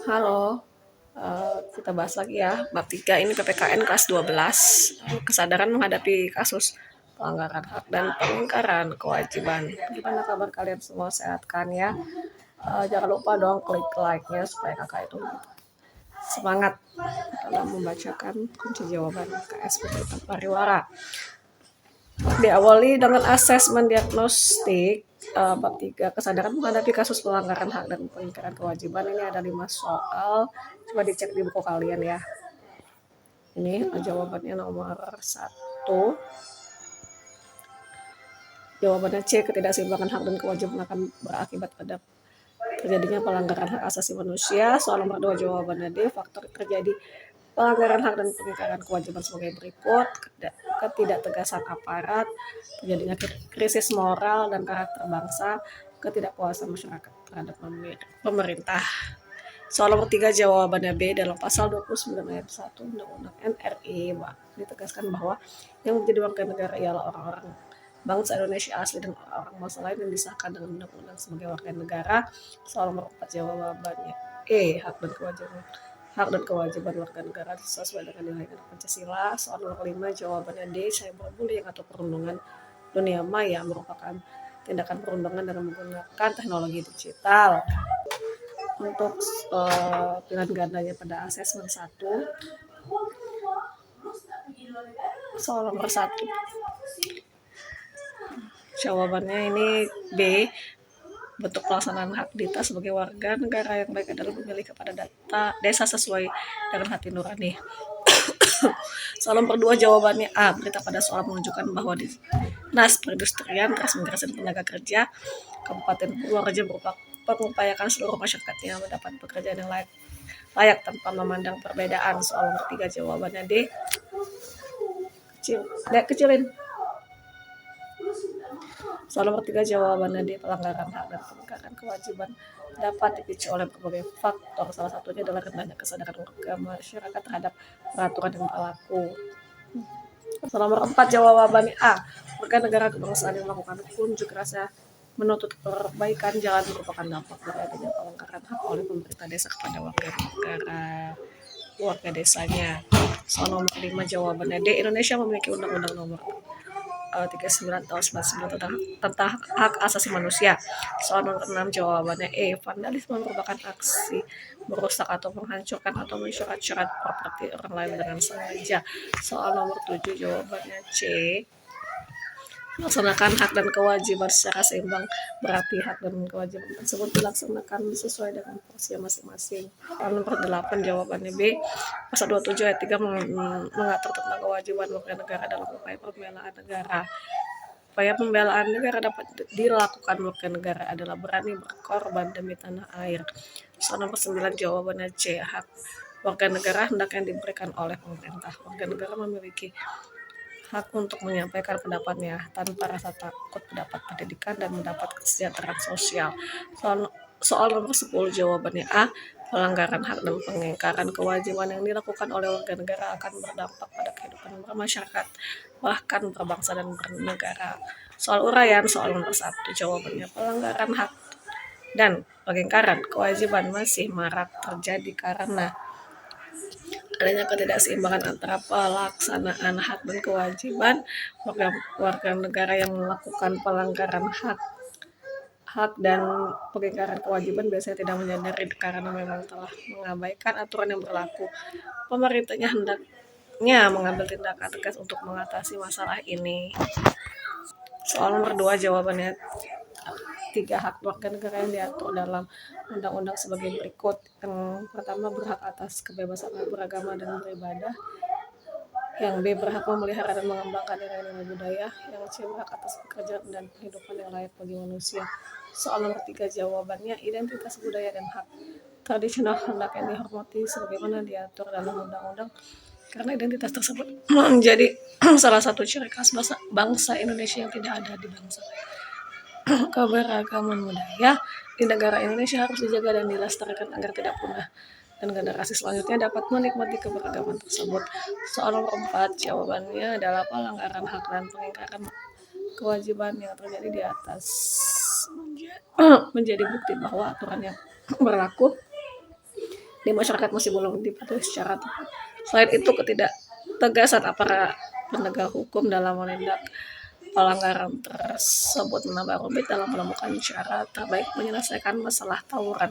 Halo, kita bahas lagi ya, bab 3 ini PPKN kelas 12, kesadaran menghadapi kasus pelanggaran hak dan pengingkaran kewajiban. Gimana kabar kalian semua, sehat kan ya? Jangan lupa dong klik like-nya supaya kakak itu semangat dalam membacakan kunci jawaban KSPT Pariwara. Diawali dengan asesmen diagnostik bab 3 kesadaran menghadapi kasus pelanggaran hak dan pengingkaran kewajiban. Ini ada 5 soal, coba dicek di buku kalian ya. Ini jawabannya nomor 1. Jawabannya C, ketidakseimbangan hak dan kewajiban akan berakibat pada terjadinya pelanggaran hak asasi manusia. Soal nomor 2 jawabannya D, faktor terjadi pelanggaran hak dan pengingkaran kewajiban sebagai berikut: ketidaktegasan aparat, terjadinya krisis moral dan karakter bangsa, ketidakpuasan masyarakat terhadap pemerintah. Soal nomor 3 jawabannya B, dalam pasal 29 ayat 1 Undang-Undang NRI ditegaskan bahwa yang menjadi warga negara ialah orang-orang bangsa Indonesia asli dan orang bangsa lain yang disahkan dengan undang-undang sebagai warga negara. Soal nomor 4 jawabannya E, hak dan kewajiban warga negara sesuai dengan nilai-nilai Pancasila. Soal nomor 5 jawabannya D, cyberbullying atau perundungan dunia maya merupakan tindakan perundungan dengan menggunakan teknologi digital. Untuk pilihan gandanya pada asesmen 1, soal nomor 1 jawabannya ini B, bentuk pelaksanaan hak Dita sebagai warga negara yang baik adalah memilih kepada desa sesuai dengan hati nurani. Soal nomor 2 jawabannya A, berita pada soal menunjukkan bahwa Dinas Perindustrian, Transmigrasi dan Tenaga Kerja Kabupaten Purworejo mengupayakan seluruh masyarakatnya mendapat pekerjaan yang layak tanpa memandang perbedaan. Soal nomor 3 jawabannya D, kecilin. Soal nomor 3 jawabannya D, pelanggaran hak dan pengingkaran kewajiban dapat dipicu oleh berbagai faktor. Salah satunya adalah rendahnya kesadaran warga masyarakat terhadap peraturan yang berlaku. Soal nomor 4 jawabannya A, warga negara kebangsaan yang melakukan unjuk rasa menuntut perbaikan jalan merupakan dampak dari adanya pelanggaran hak oleh pemerintah desa kepada warga desanya. Soal nomor 5 jawabannya D, Indonesia memiliki undang-undang nomor 39 tahun 99 tentang hak asasi manusia. Soal nomor 6 jawabannya E, vandalisme merupakan aksi merusak atau menghancurkan atau mencoret-coret properti orang lain dengan sengaja. Soal nomor 7 jawabannya C, melaksanakan hak dan kewajiban secara seimbang, berarti hak dan kewajiban tersebut dilaksanakan sesuai dengan porsi masing-masing. Soal nomor 8 jawabannya B, pasal 27 ayat 3 mengatur tentang kewajiban warga negara dalam upaya pembelaan negara. Upaya pembelaan negara dapat dilakukan warga negara adalah berani berkorban demi tanah air. Soal nomor 9 jawabannya C, hak warga negara hendaknya diberikan oleh pemerintah. Warga negara memiliki hak untuk menyampaikan pendapatnya tanpa rasa takut, mendapat pendidikan dan mendapat kesejahteraan sosial. Soal nomor 10 jawabannya A, pelanggaran hak dan pengingkaran kewajiban yang dilakukan oleh warga negara akan berdampak pada kehidupan bermasyarakat, bahkan berbangsa dan bernegara. Soal uraian, soal nomor 1 jawabannya pelanggaran hak dan pengingkaran kewajiban masih marak terjadi karena adanya ketidakseimbangan antara pelaksanaan hak dan kewajiban. Warga negara yang melakukan pelanggaran hak dan pengingkaran kewajiban biasanya tidak menyadari karena memang telah mengabaikan aturan yang berlaku. Pemerintahnya hendaknya mengambil tindakan tegas untuk mengatasi masalah ini. Soal nomor 2 jawabannya 3, hak warga negara yang diatur dalam undang-undang sebagai berikut. Yang pertama, berhak atas kebebasan beragama dan beribadah. Yang B, berhak memelihara dan mengembangkan nilai-nilai budaya. Yang C, berhak atas pekerjaan dan kehidupan yang layak bagi manusia. Soal nomor 3 jawabannya identitas budaya dan hak tradisional hendaknya dihormati sebagaimana diatur dalam undang-undang, karena identitas tersebut menjadi salah satu ciri khas bangsa Indonesia yang tidak ada di bangsa lain. Keberagaman budaya di negara Indonesia harus dijaga dan dilestarikan agar tidak punah dan generasi selanjutnya dapat menikmati keberagaman tersebut. Soal nomor 4 jawabannya adalah pelanggaran hak dan pengingkaran kewajiban yang terjadi di atas menjadi bukti bahwa aturan yang berlaku di masyarakat masih belum dipatuhi secara tepat. Selain itu, ketidaktegasan aparat penegak hukum dalam menindak pelanggaran tersebut menambah rumit dalam menemukan cara terbaik menyelesaikan masalah tawuran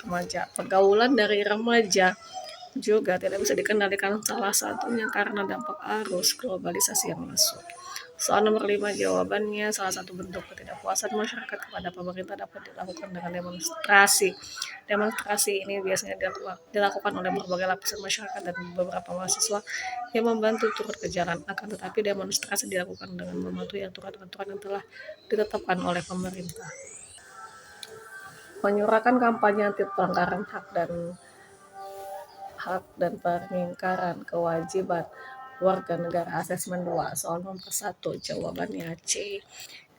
remaja. Pergaulan dari remaja juga tidak bisa dikendalikan, salah satunya karena dampak arus globalisasi yang masuk. Soal nomor 5 jawabannya, salah satu bentuk ketidakpuasan masyarakat kepada pemerintah dapat dilakukan dengan demonstrasi. Demonstrasi ini biasanya dilakukan oleh berbagai lapisan masyarakat dan beberapa mahasiswa yang membantu turut ke jalan. Akan tetapi demonstrasi dilakukan dengan mematuhi aturan-aturan yang telah ditetapkan oleh pemerintah. Menyuarakan kampanye anti pelanggaran hak dan pengingkaran kewajiban warga negara. Asesmen 2, soal nomor 1 jawabannya C.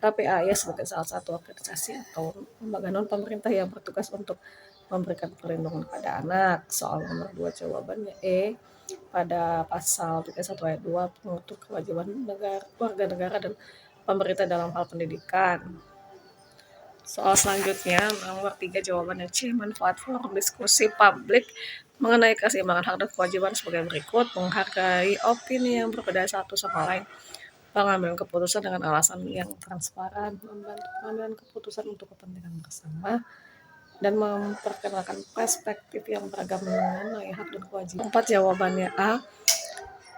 KPAI sebagai salah satu organisasi atau lembaga non pemerintah yang bertugas untuk memberikan perlindungan pada anak. Soal nomor 2 jawabannya E. Pada pasal 31 ayat 2 mengatur kewajiban warga negara dan pemerintah dalam hal pendidikan. Soal selanjutnya, nomor 3 jawabannya C. Manfaat forum diskusi publik mengenai keseimbangan hak dan kewajiban sebagai berikut: menghargai opini yang berbeda satu sama lain, pengambilan keputusan dengan alasan yang transparan, membantu pengambilan keputusan untuk kepentingan bersama, dan memperkenalkan perspektif yang beragam mengenai hak dan kewajiban. 4 jawabannya A.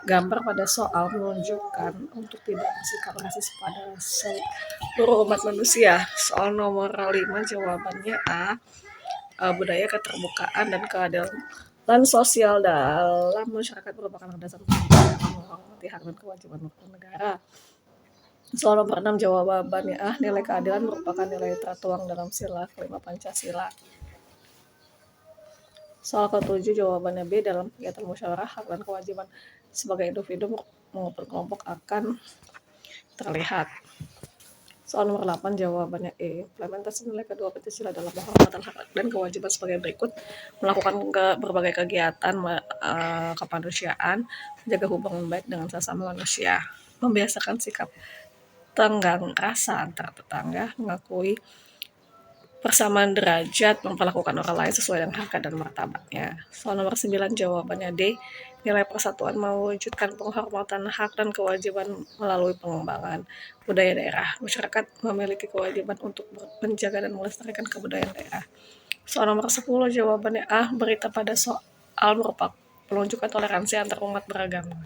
Gambar pada soal menunjukkan untuk tidak bersikap rasis pada seluruh umat manusia. Soal nomor 5 jawabannya A. Budaya keterbukaan dan keadilan sosial dalam masyarakat merupakan landasan menghormati hak dan kewajiban warga negara. Soal nomor 6 jawabannya A. Nilai keadilan merupakan nilai tertuang dalam sila kelima Pancasila. Soal ke-7 jawabannya B. Dalam kegiatan musyawarah, hak dan kewajiban sebagai individu maupun kelompok akan terlihat. Soal nomor 8 jawabannya E. Implementasi nilai kedua Pancasila dalam penghormatan hak dan kewajiban sebagai berikut: melakukan berbagai kegiatan kemanusiaan, menjaga hubungan baik dengan sesama manusia, membiasakan sikap tenggang rasa antar tetangga, mengakui persamaan derajat, memperlakukan orang lain sesuai dengan harkat dan martabatnya. Soal nomor 9 jawabannya D. Nilai persatuan mewujudkan penghormatan hak dan kewajiban melalui pengembangan budaya daerah. Masyarakat memiliki kewajiban untuk menjaga dan melestarikan kebudayaan daerah. Soal nomor 10 jawabannya A. Berita pada soal merupakan penunjukan toleransi antar umat beragama.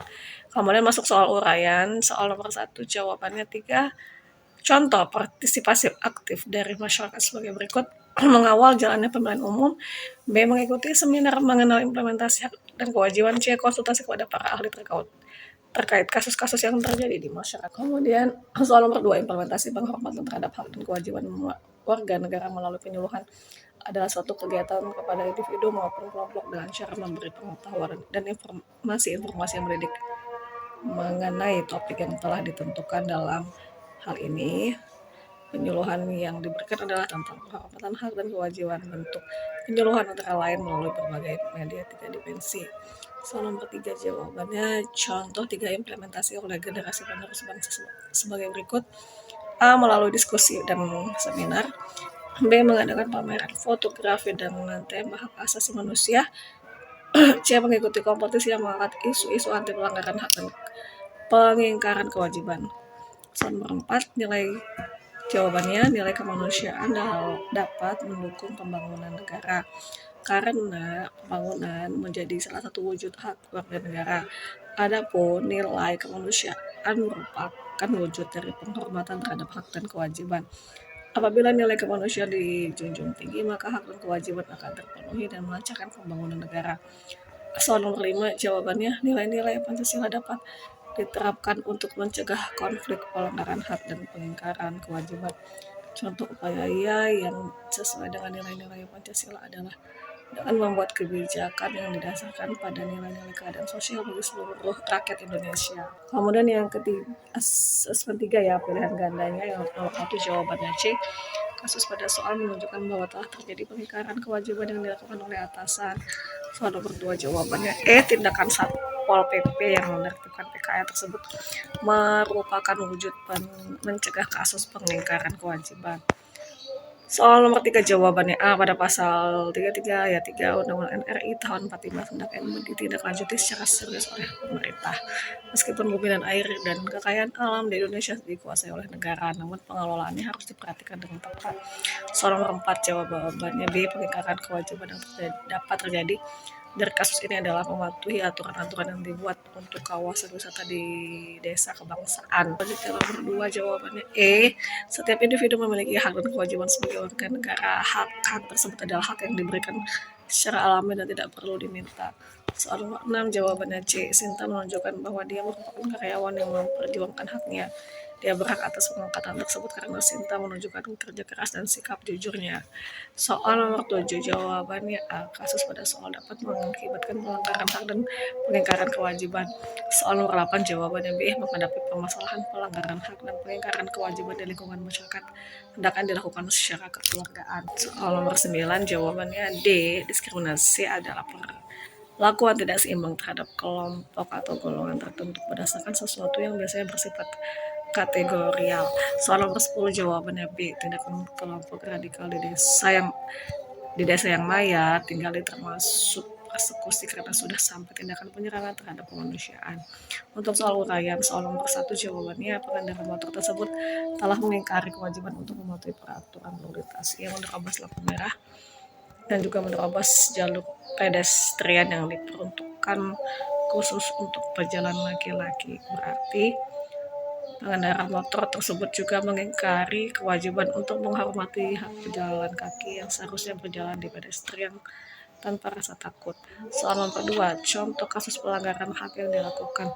Kemudian masuk soal uraian. Soal nomor 1 jawabannya 3. Contoh partisipasi aktif dari masyarakat sebagai berikut: mengawal jalannya pemilihan umum, B. mengikuti seminar mengenal implementasi hak dan kewajiban, C. konsultasi kepada para ahli terkait kasus-kasus yang terjadi di masyarakat. Kemudian soal nomor 2, implementasi penghormatan terhadap hak dan kewajiban warga negara melalui penyuluhan adalah suatu kegiatan kepada individu maupun kelompok dengan cara memberi pengetahuan dan informasi yang mendidik mengenai topik yang telah ditentukan. Dalam hal ini, penyuluhan yang diberikan adalah tentang penghormatan hak dan kewajiban. Bentuk penyuluhan antara lain melalui berbagai media 3 dimensi. Soal nomor 3 jawabannya contoh 3 implementasi oleh generasi penerus bangsa sebagai berikut: A. melalui diskusi dan seminar, B. mengadakan pameran fotografi dan tema hak asasi manusia, C. mengikuti kompetisi yang mengangkat isu-isu anti pelanggaran hak dan pengingkaran kewajiban. Soal nomor 4 jawabannya nilai kemanusiaan dapat mendukung pembangunan negara karena pembangunan menjadi salah satu wujud hak warga negara. Adapun nilai kemanusiaan merupakan wujud dari penghormatan terhadap hak dan kewajiban. Apabila nilai kemanusiaan dijunjung tinggi, maka hak dan kewajiban akan terpenuhi dan melancarkan pembangunan negara. Soal nomor 5 jawabannya nilai-nilai Pancasila dapat diterapkan untuk mencegah konflik pelanggaran hak dan pengingkaran kewajiban. Contoh upaya yang sesuai dengan nilai-nilai Pancasila adalah dengan membuat kebijakan yang didasarkan pada nilai-nilai keadilan sosial bagi seluruh rakyat Indonesia. Kemudian yang ketiga, asesmen 3 ya, pilihan gandanya yang nomor 1 jawabannya C. Kasus pada soal menunjukkan bahwa telah terjadi pengingkaran kewajiban yang dilakukan oleh atasan. Soal nomor 2 jawabannya E. Tindakan Satpol PP yang menertibkan PKL tersebut merupakan wujud mencegah kasus pengingkaran kewajiban. Soal nomor 3 jawabannya A, pada pasal 33 ayat 3 Undang-Undang NRI tahun 45 hendaknya ditindaklanjuti secara serius oleh pemerintah. Meskipun bumi dan air dan kekayaan alam di Indonesia dikuasai oleh negara, namun pengelolaannya harus diperhatikan dengan tepat. Soal nomor 4 jawabannya B, pengingkaran kewajiban yang dapat terjadi dari kasus ini adalah mematuhi aturan-aturan yang dibuat untuk kawasan wisata di desa kebangsaan. Selanjutnya nomor 2 jawabannya E, setiap individu memiliki hak dan kewajiban sebagai warga negara. Hak tersebut adalah hak yang diberikan secara alami dan tidak perlu diminta. Soal nomor 6 jawabannya C, Sinta menunjukkan bahwa dia merupakan karyawan yang memperjuangkan haknya. Dia berhak atas pengangkatan tersebut karena Sinta menunjukkan kerja keras dan sikap jujurnya. Soal nomor 7 jawabannya A, kasus pada soal dapat mengakibatkan pelanggaran hak dan pengingkaran kewajiban. Soal nomor 8 jawabannya B, menghadapi permasalahan pelanggaran hak dan pengingkaran kewajiban di lingkungan masyarakat hendaknya dilakukan secara kekeluargaan. Soal nomor 9 jawabannya D, diskriminasi adalah perlakuan tidak seimbang terhadap kelompok atau golongan tertentu berdasarkan sesuatu yang biasanya bersifat kategorial. Soal nomor 10 jawabannya B, tindakan kelompok radikal di desa yang maya tinggal termasuk persekusi karena sudah sampai tindakan penyerangan terhadap kemanusiaan. Untuk soal uraian, soal nomor 1 jawabannya pengendara motor tersebut telah mengingkari kewajiban untuk mematuhi peraturan lalu lintas yang menerobos lampu merah dan juga menerobos jalur pedestrian yang diperuntukkan khusus untuk pejalan laki-laki. Berarti pengendara motor tersebut juga mengingkari kewajiban untuk menghormati hak pejalan kaki yang seharusnya berjalan di pedestrian tanpa rasa takut. Soal nomor 2, contoh kasus pelanggaran hak yang dilakukan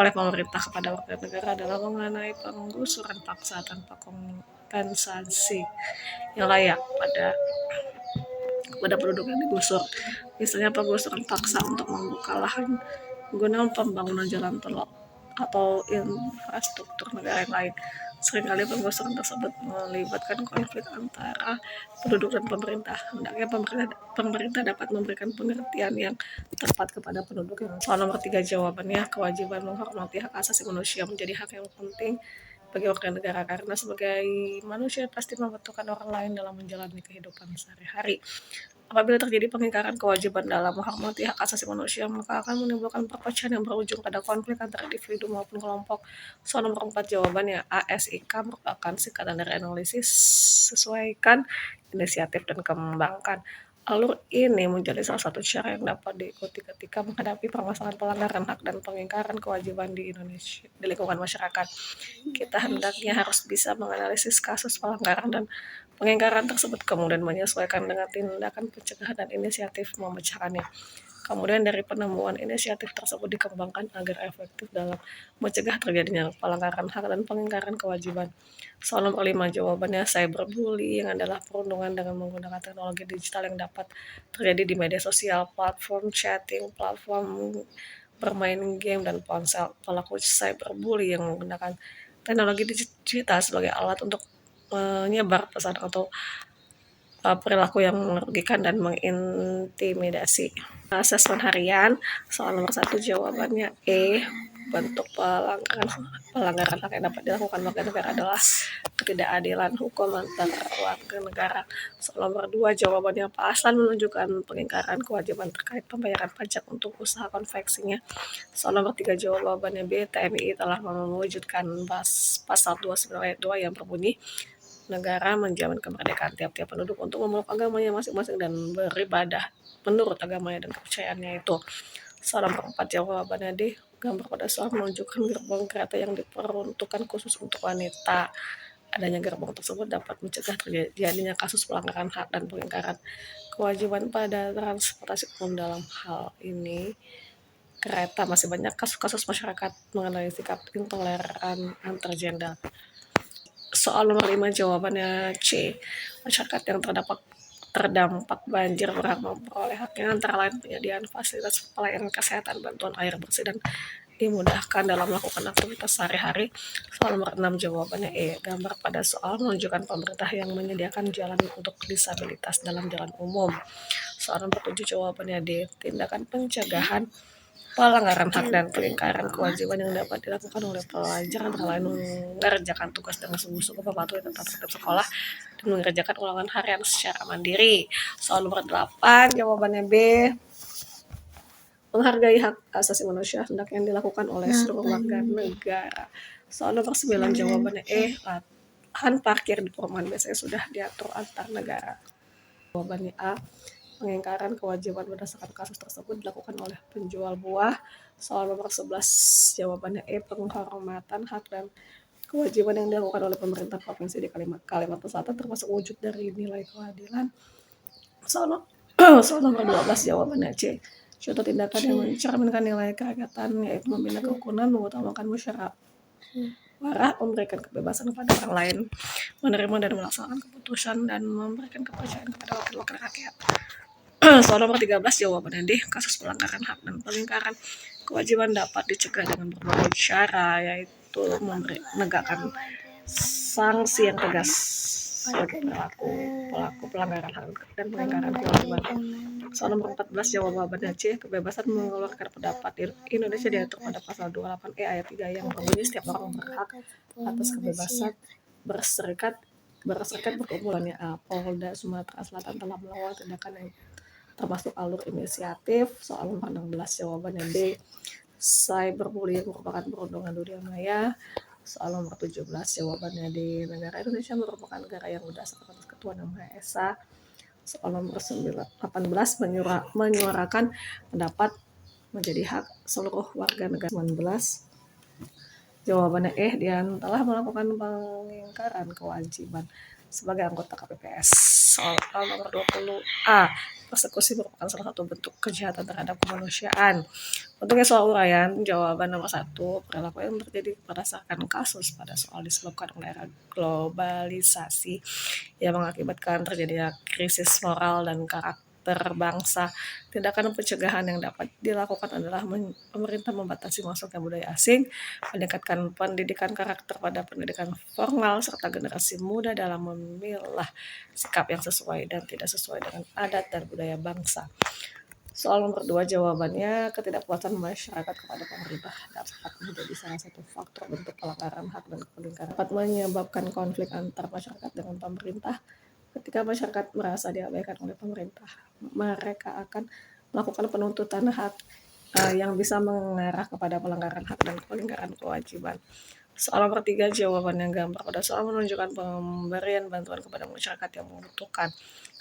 oleh pemerintah kepada warga negara adalah mengenai penggusuran paksa tanpa kompensasi yang layak kepada penduduk yang digusur. Misalnya penggusuran paksa untuk membuka lahan guna pembangunan jalan tol atau infrastruktur negara yang lain. Seringkali penggusuran tersebut melibatkan konflik antara penduduk dan pemerintah. Hendaknya pemerintah dapat memberikan pengertian yang tepat kepada penduduk. Soal nomor 3 jawabannya, kewajiban menghormati hak asasi manusia menjadi hak yang penting bagi warga negara karena sebagai manusia pasti membutuhkan orang lain dalam menjalani kehidupan sehari-hari. Apabila terjadi pengingkaran kewajiban dalam menghormati hak asasi manusia, maka akan menimbulkan perpecahan yang berujung pada konflik antara individu maupun kelompok. Soal nomor 4 jawabannya ASIK merupakan singkatan dari analisis, sesuaikan, inisiatif, dan kembangkan. Alur ini menjadi salah satu cara yang dapat diikuti ketika menghadapi permasalahan pelanggaran hak dan pengingkaran kewajiban di Indonesia di lingkungan masyarakat. Kita hendaknya harus bisa menganalisis kasus pelanggaran dan pengingkaran tersebut, kemudian menyesuaikan dengan tindakan pencegahan dan inisiatif memecahkannya. Kemudian dari penemuan inisiatif tersebut dikembangkan agar efektif dalam mencegah terjadinya pelanggaran hak dan pengingkaran kewajiban. Soal nomor 5 jawabannya cyberbullying adalah perundungan dengan menggunakan teknologi digital yang dapat terjadi di media sosial, platform chatting, platform bermain game, dan ponsel. Pelaku cyberbullying yang menggunakan teknologi digital sebagai alat untuk menyebar pesan atau perilaku yang merugikan dan mengintimidasi. Asesmen harian, soal nomor 1 jawabannya E, bentuk pelanggaran hak yang dapat dilakukan warga negara adalah ketidakadilan hukum antara warga negara. Soal nomor 2 jawabannya Pak Aslan menunjukkan pengingkaran kewajiban terkait pembayaran pajak untuk usaha konveksinya. Soal nomor 3 jawabannya B, TNI telah mewujudkan pasal 29 ayat 2 yang berbunyi negara menjamin kemerdekaan tiap-tiap penduduk untuk memeluk agamanya masing-masing dan beribadah menurut agamanya dan kepercayaannya itu. Soal nomor 4 jawabannya D, gambar pada soal menunjukkan gerbong kereta yang diperuntukkan khusus untuk wanita. Adanya gerbong tersebut dapat mencegah terjadinya kasus pelanggaran hak dan pengingkaran kewajiban pada transportasi umum. Dalam hal ini kereta masih banyak kasus-kasus masyarakat mengenai sikap intoleran antar gender. Soal nomor 5 jawabannya C, masyarakat yang terdampak banjir berhak memperoleh haknya antara lain penyediaan fasilitas pelayanan kesehatan, bantuan air bersih, dan dimudahkan dalam melakukan aktivitas sehari-hari. Soal nomor 6 jawabannya E, gambar pada soal menunjukkan pemerintah yang menyediakan jalan untuk disabilitas dalam jalan umum. Soal nomor 7 jawabannya D, tindakan pencegahan pelanggaran hak dan pelanggaran kewajiban yang dapat dilakukan oleh pelajar antara lain mengerjakan tugas dengan sungguh-sungguh, mematuhi tentang tertib sekolah, dan mengerjakan ulangan harian secara mandiri. Soal nomor 8, jawabannya B. Menghargai hak asasi manusia hendak yang dilakukan oleh seluruh warga negara. Soal nomor 9, jawabannya E. Lahan parkir di perumahan biasanya sudah diatur antar negara. Jawabannya A. Pengingkaran kewajiban berdasarkan kasus tersebut dilakukan oleh penjual buah. Soal nomor 11, jawabannya E. Penghormatan hak dan kewajiban yang dilakukan oleh pemerintah provinsi di Kalimantan Selatan termasuk wujud dari nilai keadilan. Soal nomor 12, jawabannya C. Contoh tindakan yang mencerminkan nilai kerakyatan yaitu membina kerukunan, mengutamakan musyawarah, memberikan kebebasan kepada orang lain, menerima dan melaksanakan keputusan, dan memberikan kepercayaan kepada wakil-wakil rakyat. Soal nomor 13, jawabannya D. Kasus pelanggaran hak dan pelanggaran kewajiban dapat dicegah dengan berbagai cara, yaitu menegakkan sanksi yang tegas bagi pelaku pelanggaran hak dan pelanggaran kewajiban. Soal nomor 14, jawabannya C. Kebebasan mengeluarkan pendapat di Indonesia diatur pada pasal 28E ayat 3 yang berbunyi setiap orang berhak atas kebebasan berserikat berkumpulannya. Polda Sumatera Selatan telah melakukan tindakan yang termasuk alur inisiatif. Soal nomor 16, jawabannya B. Cyberbullying merupakan perundungan dunia maya. Soal nomor 17, jawabannya D. Negara Indonesia merupakan negara yang berdasarkan atas Ketuhanan Yang Maha Esa. Soal nomor 18, menyuarakan pendapat menjadi hak seluruh warga negara. 19, jawabannya E. Dia telah melakukan pengingkaran kewajiban sebagai anggota KPPS. Soal nomor 20A, persekusi merupakan salah satu bentuk kejahatan terhadap kemanusiaan. Untuknya soal uraian, jawaban nomor 1, perilaku yang terjadi berdasarkan kasus pada soal disebabkan oleh era globalisasi yang mengakibatkan terjadinya krisis moral dan karakter bangsa. Tindakan pencegahan yang dapat dilakukan adalah pemerintah membatasi masuknya budaya asing, meningkatkan pendidikan karakter pada pendidikan formal, serta generasi muda dalam memilah sikap yang sesuai dan tidak sesuai dengan adat dan budaya bangsa. Soal nomor 2, jawabannya ketidakpuasan masyarakat kepada pemerintah dapat menjadi salah satu faktor bentuk pelanggaran hak dan pelanggaran dapat menyebabkan konflik antar masyarakat dengan pemerintah. Ketika masyarakat merasa diabaikan oleh pemerintah, mereka akan melakukan penuntutan hak yang bisa mengarah kepada pelanggaran hak dan pelanggaran kewajiban. Soal nomor 3, jawaban yang gambar pada soal menunjukkan pemberian bantuan kepada masyarakat yang membutuhkan.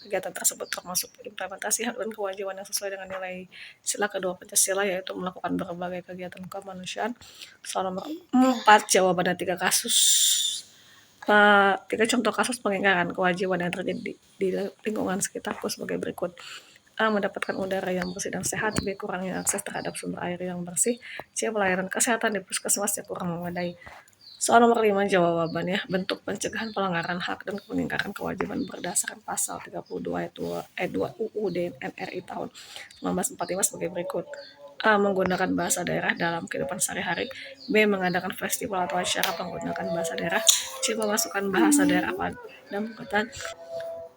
Kegiatan tersebut termasuk implementasi hak dan kewajiban yang sesuai dengan nilai sila kedua Pancasila, yaitu melakukan berbagai kegiatan kemanusiaan. Soal nomor 4, jawabannya 3 contoh kasus pengingkaran kewajiban yang terjadi di lingkungan sekitarku sebagai berikut. A. Mendapatkan udara yang bersih dan sehat. B. Kurangnya akses terhadap sumber air yang bersih. C. Pelayanan kesehatan di puskesmas yang kurang memadai. Soal nomor 5, jawabannya bentuk pencegahan pelanggaran hak dan pengingkaran kewajiban berdasarkan pasal 32 ayat 2 UUD NRI tahun 1945 sebagai berikut. A. Menggunakan bahasa daerah dalam kehidupan sehari-hari. B. Mengadakan festival atau acara menggunakan bahasa daerah. C. Memasukkan bahasa daerah pada pengetahuan.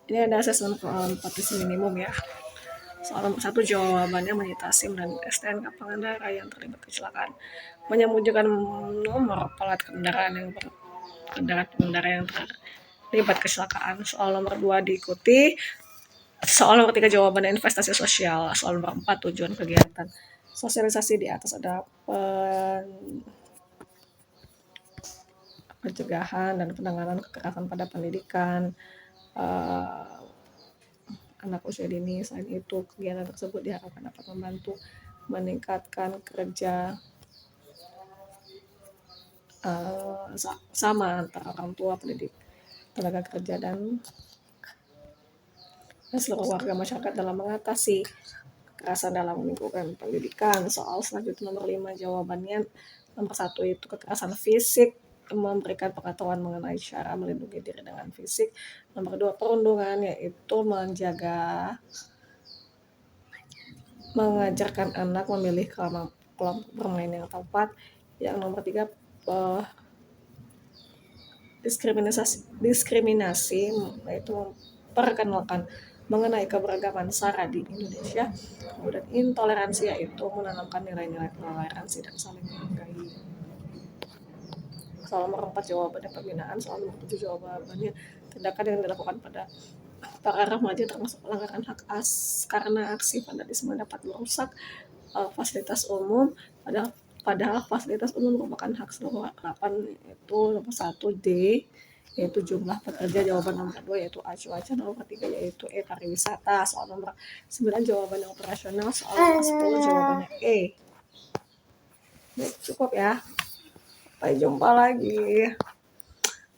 Ini ada asesmen partisi minimum ya. Soal nomor 1, jawabannya menyita SIM dan STNK pengendara yang terlibat kecelakaan, menyembunyikan nomor plat kendaraan pengendara yang terlibat kecelakaan. Soal nomor 2 diikuti. Soal nomor 3, jawabannya investasi sosial. Soal nomor 4, tujuan kegiatan sosialisasi di atas ada pencegahan dan penanganan kekerasan pada pendidikan anak usia dini. Selain itu, kegiatan tersebut diharapkan dapat membantu meningkatkan kerja sama antara orang tua, pendidik, tenaga kerja, dan seluruh warga masyarakat dalam mengatasi kekerasan dalam lingkungan pendidikan. Soal selanjutnya nomor 5, jawabannya nomor 1 itu kekerasan fisik, memberikan pengetahuan mengenai cara melindungi diri dengan fisik. Nomor 2, perundungan, yaitu mengajarkan anak memilih kelompok bermain yang tepat. Yang nomor 3, diskriminasi, yaitu memperkenalkan mengenai keberagaman SARA di Indonesia. Kemudian intoleransi yaitu menanamkan nilai-nilai toleransi dan saling menghargai. Soal nomor 4 jawabannya pembinaan, soal nomor 7 jawabannya tindakan yang dilakukan pada para remaja termasuk pelanggaran hak karena aksi vandalisme dapat merusak fasilitas umum, padahal fasilitas umum merupakan hak seluruh harapan. Itu nomor 1 D yaitu jumlah pekerja, jawaban nomor 2 yaitu A cuaca, nomor 3 yaitu E pariwisata, soal nomor 9 jawabannya operasional, soal nomor 10 jawabannya E. Baik, cukup ya. Sampai jumpa lagi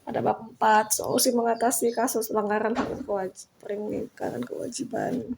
pada bab 4 solusi mengatasi kasus pelanggaran hak dan kewajiban.